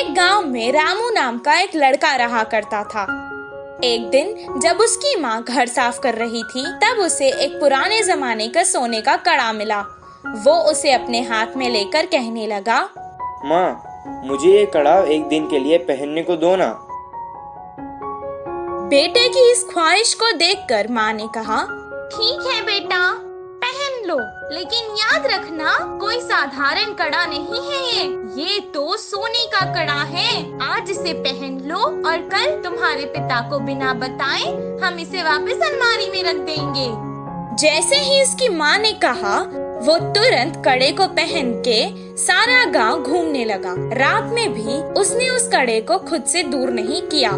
एक गांव में रामू नाम का एक लड़का रहा करता था। एक दिन जब उसकी माँ घर साफ कर रही थी, तब उसे एक पुराने जमाने का सोने का कड़ा मिला। वो उसे अपने हाथ में लेकर कहने लगा, माँ, मुझे ये कड़ा एक दिन के लिए पहनने को दो ना। बेटे की इस ख्वाहिश को देखकर माँ ने कहा, ठीक है बेटा, पहन लो, लेकिन याद रखना कोई साधारण कड़ा नहीं है। ये तो सोने का कड़ा है। आज इसे पहन लो और कल तुम्हारे पिता को बिना बताए हम इसे वापस अलमारी में रख देंगे। जैसे ही इसकी माँ ने कहा, वो तुरंत कड़े को पहन के सारा गांव घूमने लगा। रात में भी उसने उस कड़े को खुद से दूर नहीं किया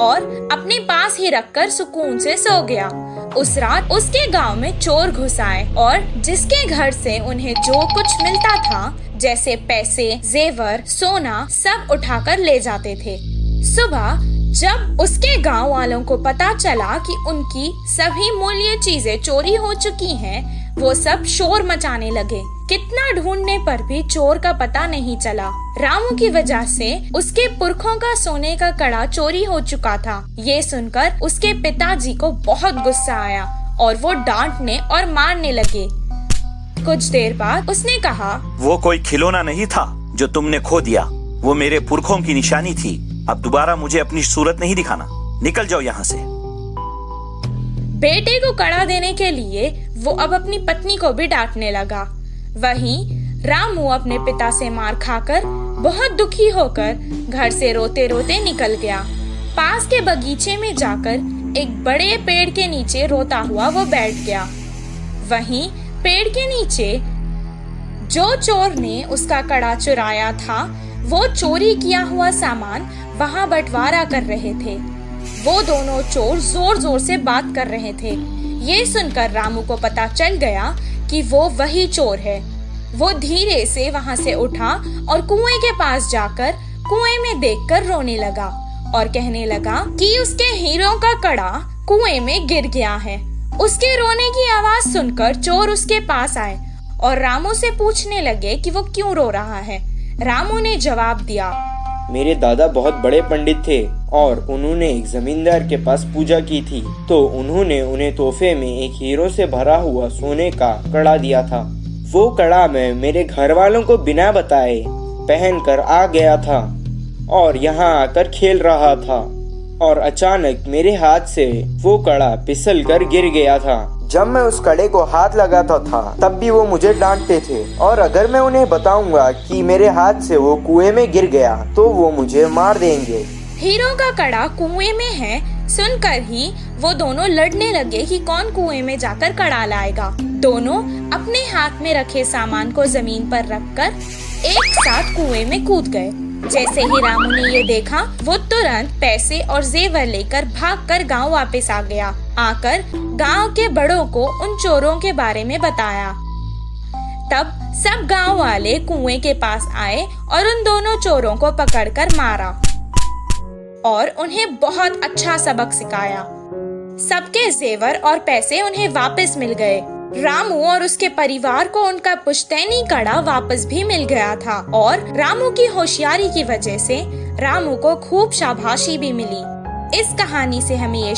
और अपने पास ही रखकर सुकून से सो गया। उस रात उसके गांव में चोर घुस आए और जिसके घर से उन्हें जो कुछ मिलता था, जैसे पैसे, जेवर, सोना, सब उठाकर ले जाते थे। सुबह जब उसके गांव वालों को पता चला कि उनकी सभी मूल्य चीजें चोरी हो चुकी हैं, वो सब शोर मचाने लगे। कितना ढूंढने पर भी चोर का पता नहीं चला। रामू की वजह से उसके पुरखों का सोने का कड़ा चोरी हो चुका था। ये सुनकर उसके पिताजी को बहुत गुस्सा आया और वो डांटने और मारने लगे। कुछ देर बाद उसने कहा, वो कोई खिलौना नहीं था जो तुमने खो दिया। वो मेरे पुरखों की निशानी थी। अब दोबारा मुझे अपनी सूरत नहीं दिखाना। निकल जाओ यहाँ से। बेटे को कड़ा देने के लिए वो अब अपनी पत्नी को भी डांटने लगा। वहीं रामू अपने पिता से मार खाकर बहुत दुखी होकर घर से रोते रोते निकल गया। पास के बगीचे में जाकर एक बड़े पेड़ के नीचे रोता हुआ वो बैठ गया। वहीं पेड़ के नीचे जो चोर ने उसका कड़ा चुराया था, वो चोरी किया हुआ सामान वहाँ बंटवारा कर रहे थे। वो दोनों चोर जोर जोर से बात कर रहे थे। ये सुनकर रामू को पता चल गया कि वो वही चोर है। वो धीरे से वहाँ से उठा और कुएं के पास जाकर कुएं में देखकर रोने लगा और कहने लगा कि उसके हीरों का कड़ा कुएं में गिर गया है। उसके रोने की आवाज सुनकर चोर उसके पास आए और रामू से पूछने लगे कि वो क्यों रो रहा है। रामू ने जवाब दिया, मेरे दादा बहुत बड़े पंडित थे और उन्होंने एक जमींदार के पास पूजा की थी, तो उन्होंने उन्हें तोहफे में एक हीरो से भरा हुआ सोने का कड़ा दिया था। वो कड़ा मैं मेरे घर वालों को बिना बताए पहनकर आ गया था और यहाँ आकर खेल रहा था और अचानक मेरे हाथ से वो कड़ा फिसल कर गिर गया था। जब मैं उस कड़े को हाथ लगाता था तब भी वो मुझे डांटते थे और अगर मैं उन्हें बताऊंगा कि मेरे हाथ से वो कुएं में गिर गया तो वो मुझे मार देंगे। हीरो का कड़ा कुएं में है सुनकर ही वो दोनों लड़ने लगे कि कौन कुएं में जाकर कड़ा लाएगा। दोनों अपने हाथ में रखे सामान को जमीन पर रखकर एक साथ कुएं में कूद गए। जैसे ही रामू ने ये देखा, वो तुरंत पैसे और जेवर लेकर भागकर गांव वापस आ गया। आकर गांव के बड़ों को उन चोरों के बारे में बताया। तब सब गांव वाले कुएं के पास आए और उन दोनों चोरों को पकड़कर मारा और उन्हें बहुत अच्छा सबक सिखाया। सबके जेवर और पैसे उन्हें वापस मिल गए। रामू और उसके परिवार को उनका पुश्तैनी कड़ा वापस भी मिल गया था और रामू की होशियारी की वजह से रामू को खूब शाबाशी भी मिली। इस कहानी से हमें ये